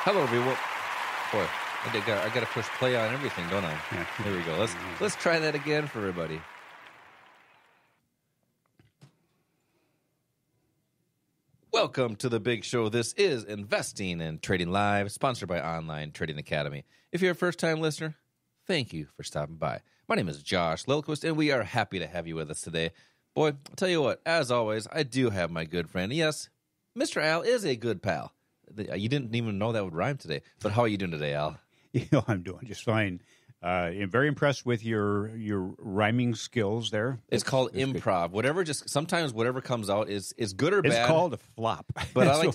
Hello, everyone. Boy, I got to push play on everything, don't I? Yeah. There we go. Let's try that again for everybody. Welcome to the big show. This is Investing and Trading Live, sponsored by Online Trading Academy. If you're a first-time listener, thank you for stopping by. My name is Josh Lilquist, and we are happy to have you with us today. Boy, I'll tell you what, as always, I do have my good friend. Yes, Mr. Al is a good pal. You didn't even know that would rhyme today. But how are you doing today, Al? I'm doing just fine. I'm very impressed with your rhyming skills there. It's called improv. Sometimes whatever comes out is good or bad. It's called a flop. But I like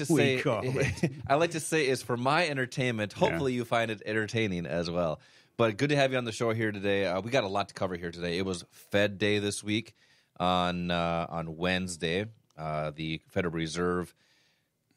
to say is for my entertainment. Hopefully you find it entertaining as well. But good to have you on the show here today. We got a lot to cover here today. It was Fed Day this week on Wednesday. The Federal Reserve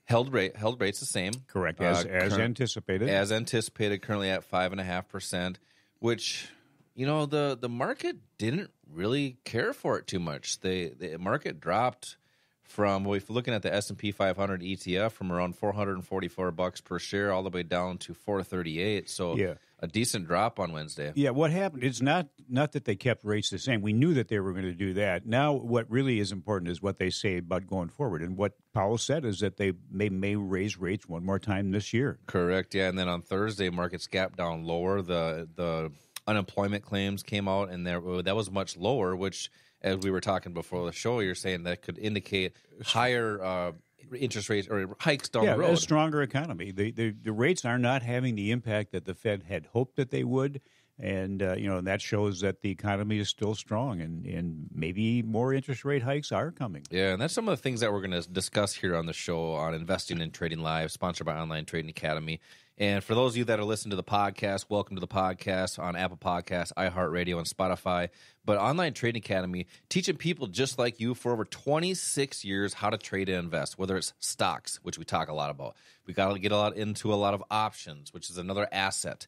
held rates the same. Correct, as anticipated. As anticipated, currently at 5.5%, which, the market didn't really care for it too much. The market dropped from, if you're looking at the S&P 500 ETF, from around $444 per share all the way down to $438. So a decent drop on Wednesday. Yeah, what happened, it's not that they kept rates the same. We knew that they were going to do that. Now what really is important is what they say about going forward. And what Powell said is that they may raise rates one more time this year. Correct, yeah. And then on Thursday, markets gapped down lower. The unemployment claims came out, and that was much lower, which, as we were talking before the show, you're saying that could indicate higher interest rates or hikes down the road. A stronger economy. The rates are not having the impact that the Fed had hoped that they would, and that shows that the economy is still strong, and maybe more interest rate hikes are coming. Yeah, and that's some of the things that we're going to discuss here on the show on Investing and Trading Live, sponsored by Online Trading Academy. And for those of you that are listening to the podcast, welcome to the podcast on Apple Podcasts, iHeartRadio, and Spotify. But Online Trading Academy, teaching people just like you for over 26 years how to trade and invest, whether it's stocks, which we talk a lot about. We got to get into a lot of options, which is another asset.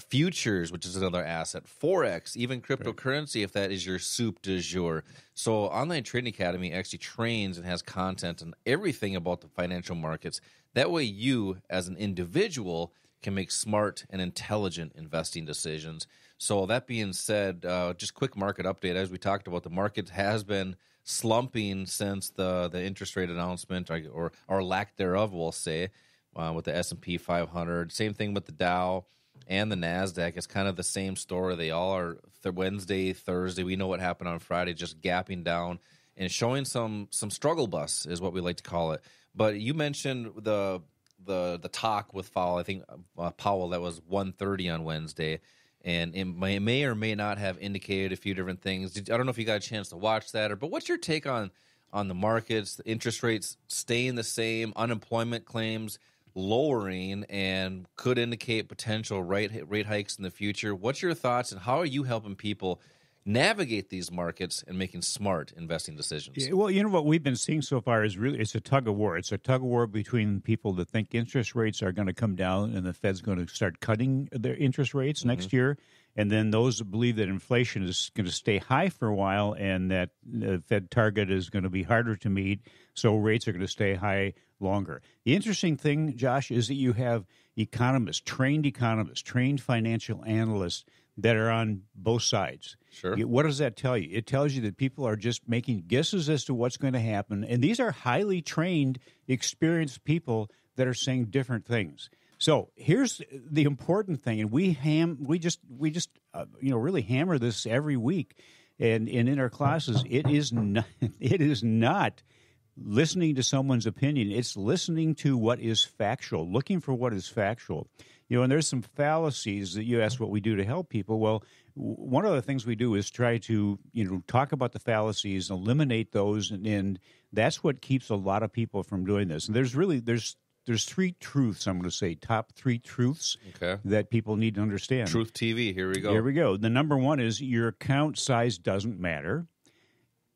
Futures, which is another asset, Forex, even cryptocurrency, if that is your soup du jour. So Online Trading Academy actually trains and has content on everything about the financial markets. That way you, as an individual, can make smart and intelligent investing decisions. So that being said, just quick market update. As we talked about, the market has been slumping since the interest rate announcement, or lack thereof, we'll say, with the S&P 500. Same thing with the Dow and the NASDAQ. It's kind of the same story. They all are Wednesday, Thursday. We know what happened on Friday, just gapping down and showing some struggle bus is what we like to call it. But you mentioned the talk with Powell. I think Powell, that was 1:30 on Wednesday, and it may or may not have indicated a few different things. I don't know if you got a chance to watch that, but what's your take on the markets, the interest rates staying the same, unemployment claims lowering, and could indicate potential rate hikes in the future? What's your thoughts, and how are you helping people navigate these markets and making smart investing decisions? Yeah, well, what we've been seeing so far is really it's a tug of war. It's a tug of war between people that think interest rates are going to come down and the Fed's going to start cutting their interest rates next year, and then those that believe that inflation is going to stay high for a while and that the Fed target is going to be harder to meet, so rates are going to stay high longer. The interesting thing, Josh, is that you have economists, trained financial analysts that are on both sides. Sure. What does that tell you? It tells you that people are just making guesses as to what's going to happen, and these are highly trained, experienced people that are saying different things. So here's the important thing, and we just really hammer this every week, and in our classes, it is not listening to someone's opinion. It's listening to what is factual, looking for what is factual. And there's some fallacies that you ask what we do to help people. Well, one of the things we do is try to, talk about the fallacies, eliminate those, and that's what keeps a lot of people from doing this. And there's three truths, I'm going to say, top three truths that people need to understand. Truth TV, here we go. Here we go. The number one is your account size doesn't matter.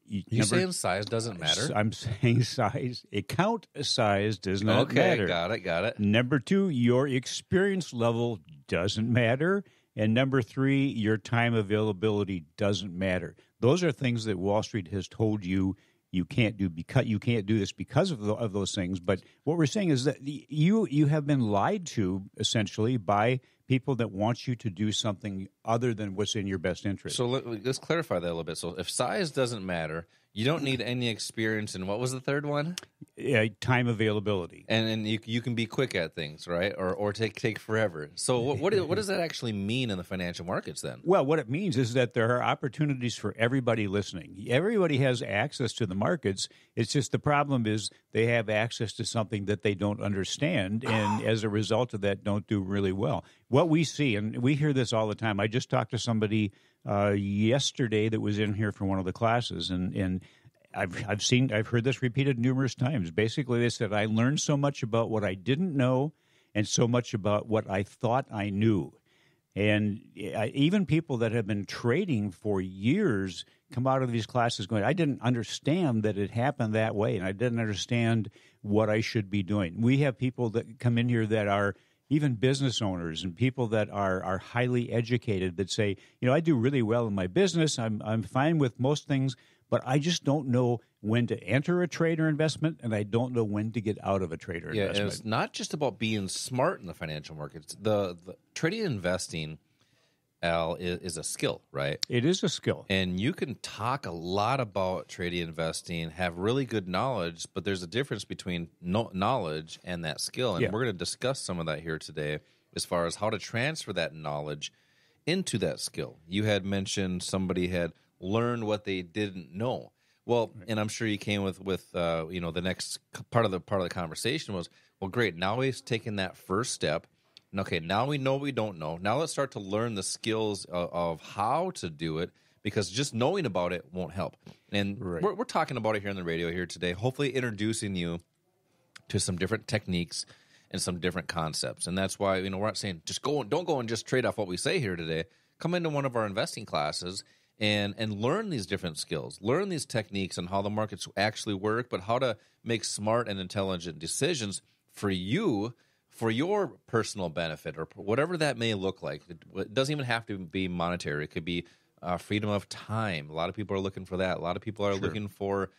You saying size doesn't matter? I'm saying size. Account size does not matter. Okay, got it. Number two, your experience level doesn't matter. And number three, your time availability doesn't matter. Those are things that Wall Street has told you you can't do this because of those things. But what we're saying is that you have been lied to essentially by people that want you to do something other than what's in your best interest. So let's clarify that a little bit. So if size doesn't matter, you don't need any experience in, what was the third one? Time availability. And you can be quick at things, right? Or take forever. So what does that actually mean in the financial markets then? Well, what it means is that there are opportunities for everybody listening. Everybody has access to the markets. It's just the problem is they have access to something that they don't understand, and as a result of that, don't do really well. What we see, and we hear this all the time. I just talked to somebody yesterday that was in here for one of the classes, and I've heard this repeated numerous times. Basically, they said, I learned so much about what I didn't know and so much about what I thought I knew. And even people that have been trading for years come out of these classes going, I didn't understand that it happened that way, and I didn't understand what I should be doing. We have people that come in here that are even business owners and people that are highly educated that say, I do really well in my business. I'm fine with most things, but I just don't know when to enter a trade or investment, and I don't know when to get out of a trade or investment. And it's not just about being smart in the financial markets. The trading and investing, Al, is a skill, right? It is a skill. And you can talk a lot about trading and investing, have really good knowledge, but there's a difference between knowledge and that skill. And we're going to discuss some of that here today as far as how to transfer that knowledge into that skill. You had mentioned somebody had learned what they didn't know. Well, and I'm sure you came with the next part of the conversation was, well, great. Now he's taken that first step. And okay, now we know what we don't know. Now let's start to learn the skills of how to do it, because just knowing about it won't help. And we're talking about it here on the radio here today, hopefully introducing you to some different techniques and some different concepts. And that's why we're not saying don't go and just trade off what we say here today. Come into one of our investing classes and learn these different skills, learn these techniques and how the markets actually work, but how to make smart and intelligent decisions for you, for your personal benefit, or whatever that may look like. It doesn't even have to be monetary. It could be freedom of time. A lot of people are looking for that. A lot of people are looking for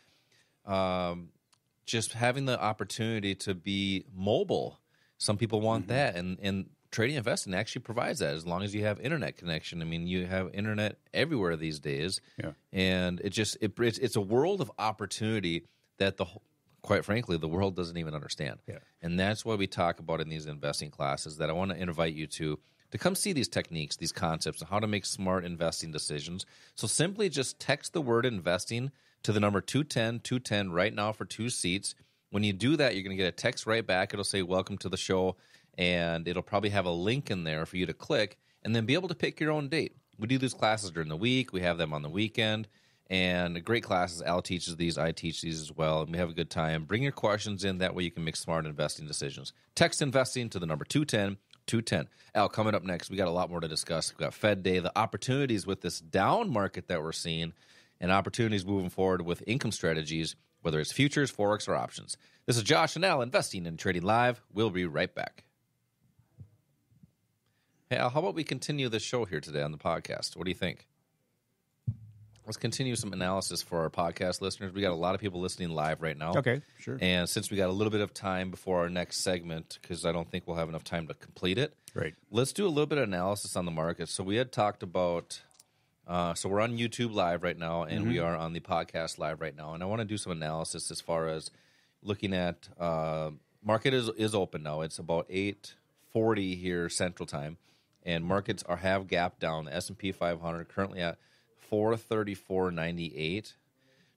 just having the opportunity to be mobile. Some people want that, and trading and investing actually provides that, as long as you have internet connection. I mean, you have internet everywhere these days, and it's a world of opportunity that quite frankly, the world doesn't even understand. And that's why we talk about in these investing classes, that I want to invite you to come see these techniques, these concepts, and how to make smart investing decisions. So simply just text the word investing to the number 210 right now for 2 seats. When you do that, you're going to get a text right back. It'll say, welcome to the show, and it'll probably have a link in there for you to click and then be able to pick your own date. We do these classes during the week. We have them on the weekend. And great classes. Al teaches these. I teach these as well. And we have a good time. Bring your questions in. That way you can make smart investing decisions. Text investing to the number 210. Al, coming up next, we got a lot more to discuss. We've got Fed Day, the opportunities with this down market that we're seeing, and opportunities moving forward with income strategies, whether it's futures, forex, or options. This is Josh and Al, Investing and Trading Live. We'll be right back. Hey, Al, how about we continue the show here today on the podcast? What do you think? Let's continue some analysis for our podcast listeners. We got a lot of people listening live right now. Okay, sure. And since we got a little bit of time before our next segment, because I don't think we'll have enough time to complete it, let's do a little bit of analysis on the market. So we had talked about, so we're on YouTube live right now, and we are on the podcast live right now. And I want to do some analysis as far as looking at, market is open now. It's about 8:40 here Central Time, and markets have gapped down. The S&P 500 currently at 434.98.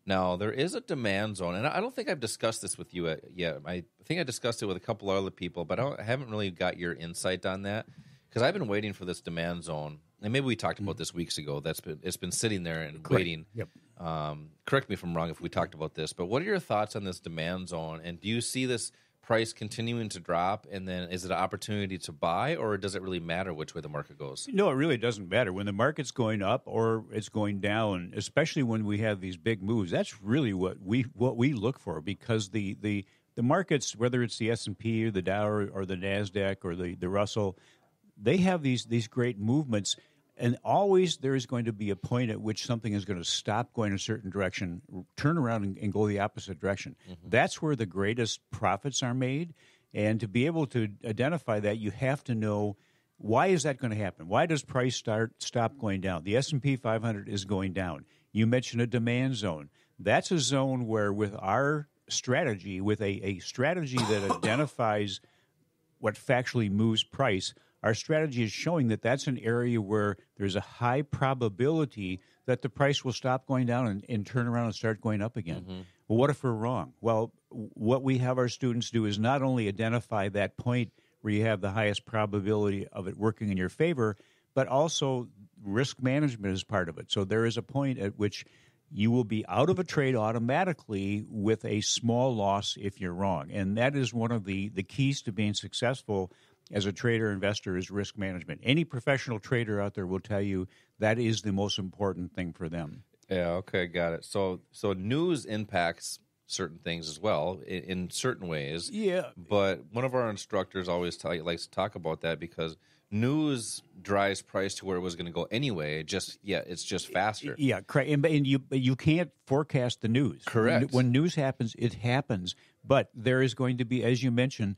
Now, there is a demand zone, and I don't think I've discussed this with you yet. I think I discussed it with a couple other people, but I haven't really got your insight on that, because I've been waiting for this demand zone, and maybe we talked about this weeks ago. It's been sitting there and waiting. Correct me if I'm wrong if we talked about this, but what are your thoughts on this demand zone, and do you see this price continuing to drop, and then is it an opportunity to buy, or does it really matter which way the market goes? No, it really doesn't matter. When the market's going up or it's going down, especially when we have these big moves, that's really what we look for, because the markets, whether it's the S&P or the Dow or the NASDAQ or the Russell, they have these great movements. And always there is going to be a point at which something is going to stop going a certain direction, turn around and go the opposite direction. That's where the greatest profits are made. And to be able to identify that, you have to know, why is that going to happen? Why does price stop going down? The S&P 500 is going down. You mentioned a demand zone. That's a zone where with our strategy, with a strategy that identifies what factually moves price, our strategy is showing that that's an area where there's a high probability that the price will stop going down and turn around and start going up again. Well, what if we're wrong? Well, what we have our students do is not only identify that point where you have the highest probability of it working in your favor, but also risk management is part of it. So there is a point at which you will be out of a trade automatically with a small loss if you're wrong. And that is one of the keys to being successful as a trader investor is risk management. Any professional trader out there will tell you that is the most important thing for them. Yeah, okay, got it. So news impacts certain things as well in certain ways. Yeah. But one of our instructors always likes to talk about that because news drives price to where it was going to go anyway. It's just faster. Yeah, correct. And you can't forecast the news. Correct. When news happens, it happens. But there is going to be, as you mentioned,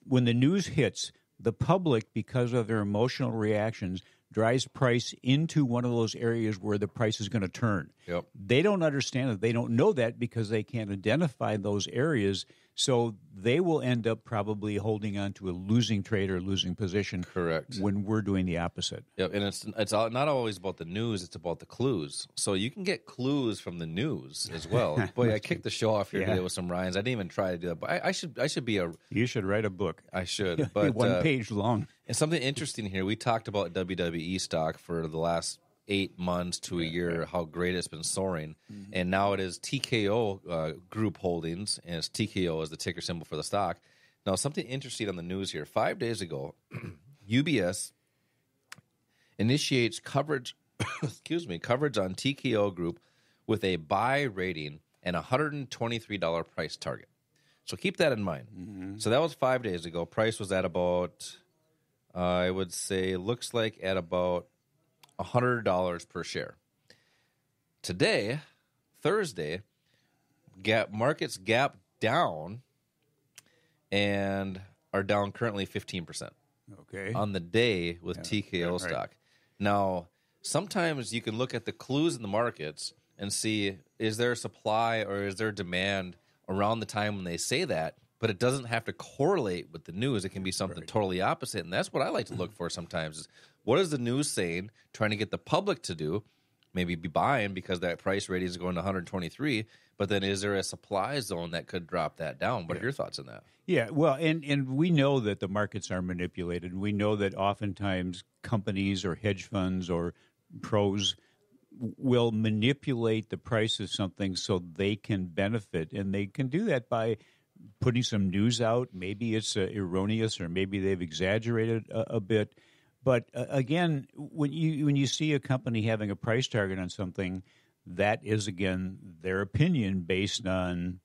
when the news hits, the public, because of their emotional reactions, drives price into one of those areas where the price is going to turn. Yep. They don't understand it. They don't know that because they can't identify those areas. So they will end up probably holding on to a losing trade or losing position. Correct. When we're doing the opposite. Yep, and it's not always about the news; it's about the clues. So you can get clues from the news as well. Boy, I kicked the show off here today with some rhymes. I didn't even try to do that, but I should be a. You should write a book. I should, but 1 page long. And something interesting here. We talked about WWE stock for the last 8 months to a year, how great it's been soaring. And now it is TKO Group Holdings, and it's TKO as the ticker symbol for the stock. Now, something interesting on the news here. 5 days ago, UBS initiates coverage, coverage on TKO Group with a buy rating and $123 price target. So keep that in mind. So that was 5 days ago. Price was at about, I would say, looks like at about $100 per share. Today, Thursday, markets gap down and are down currently 15%. Okay. On the day with TKO stock. Now, sometimes you can look at the clues in the markets and see, is there supply or is there demand around the time when they say that? But it doesn't have to correlate with the news. It can be something totally opposite. And that's what I like to look for sometimes is, what is the news saying, trying to get the public to do? Maybe be buying because that price rating is going to 123. But then is there a supply zone that could drop that down? What are your thoughts on that? Yeah, well, and we know that the markets are manipulated. We know that oftentimes companies or hedge funds or pros will manipulate the price of something so they can benefit. And they can do that by putting some news out. Maybe it's erroneous or maybe they've exaggerated a bit. But again, when you see a company having a price target on something, that is, again, their opinion based on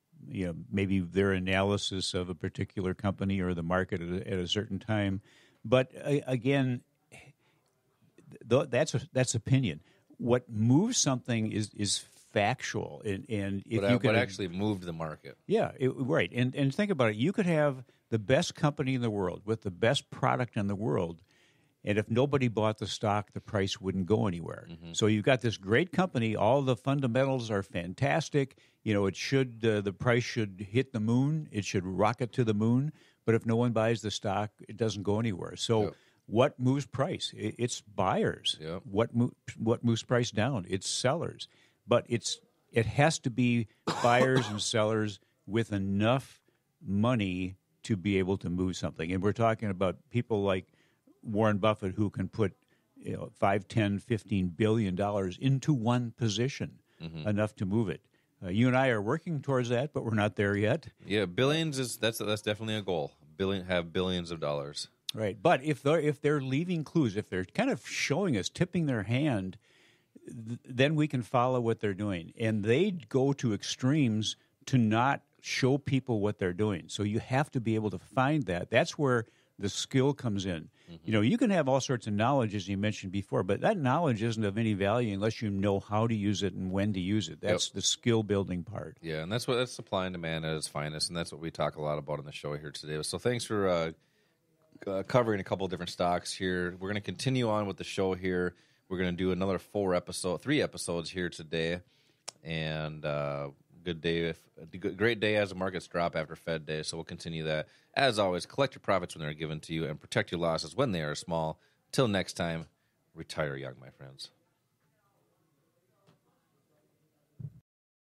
maybe their analysis of a particular company or the market at a certain time. But again, that's opinion. What moves something is factual, and if you could actually moved the market. Yeah, right. And think about it. You could have the best company in the world with the best product in the world, and if nobody bought the stock, the price wouldn't go anywhere. So you've got this great company. All the fundamentals are fantastic. It should the price should hit the moon. It should rocket to the moon. But if no one buys the stock, it doesn't go anywhere. So what moves price? It's buyers. Yep. What moves price down? It's sellers. But it has to be buyers and sellers with enough money to be able to move something. And we're talking about people like Warren Buffett who can put $5, $10, $15 billion into one position, enough to move it. You and I are working towards that, but we're not there yet. Yeah, billions that's definitely a goal. Have billions of dollars. Right, but if they're leaving clues, if they're kind of showing us, tipping their hand, then we can follow what they're doing. And they go to extremes to not show people what they're doing. So you have to be able to find that. That's where the skill comes in. You know, you can have all sorts of knowledge, as you mentioned before, but that knowledge isn't of any value unless you know how to use it and when to use it. That's the skill building part. Yeah, and that's supply and demand at its finest, and that's what we talk a lot about on the show here today. So thanks for covering a couple of different stocks here. We're going to continue on with the show here. We're going to do another 3 episodes here today, and great day as the markets drop after Fed Day. So we'll continue that. As always, collect your profits when they're given to you and protect your losses when they are small. Till next time, retire young, my friends.